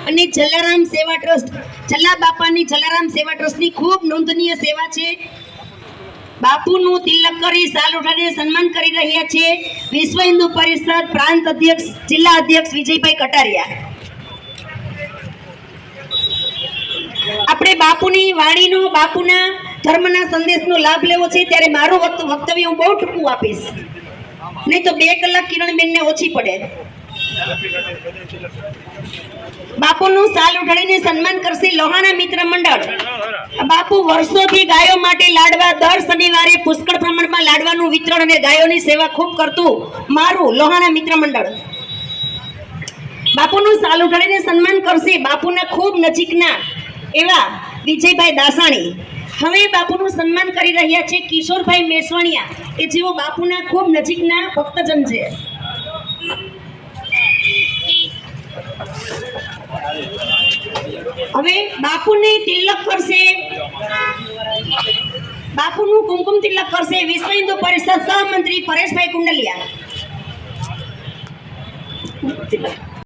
અને જલારામ સેવા ટ્રસ્ટ, જલા બાપાની જલારામ સેવા ટ્રસ્ટની ખૂબ નોંધનીય સેવા છે। બાપુનું તિલક કરી સાલ ઉઠાડીને સન્માન કરી રહ્યા છે વિશ્વ હિન્દુ પરિષદ પ્રાંત અધ્યક્ષ જિલ્લા અધ્યક્ષ વિજયભાઈ કટારિયા। આપણે બાપુની વાણીનો, બાપુના ધર્મના સંદેશનો લાભ લેવો છે, ત્યારે મારું વક્તવ્ય હું બહુ ટૂંકું આપીશ, નહીં તો 2 કલાક કિરણબેનને ઓછી પડે। બાપુનું સાલ ઉઠાડીને સન્માન કરશે લોહાણા મિત્ર મંડળ। બાપુ વર્ષોથી ગાયો માટે લાડવા, દર શનિવારે પુષ્કળ પ્રમાણમાં લાડવાનું વિતરણ અને ગાયોની સેવા ખૂબ કરતું મારું લોહાણા મિત્ર મંડળ। બાપુનું સાલ ઉઠાડીને સન્માન કરશે બાપુના ખૂબ નજીકના એવા વિજયભાઈ દાસાણી। હવે બાપુનું સન્માન કરી રહ્યા છે કિશોરભાઈ મેસવાણિયા, કે જેઓ બાપુના ખૂબ નજીકના ભક્તજન છે। હવે બાપુને તિલક કરશે, બાપુનું કુમકુમ તિલક કરશે વિશ્વ હિન્દુ પરિષદ સહમંત્રી પરેશભાઈ કુંડલિયા।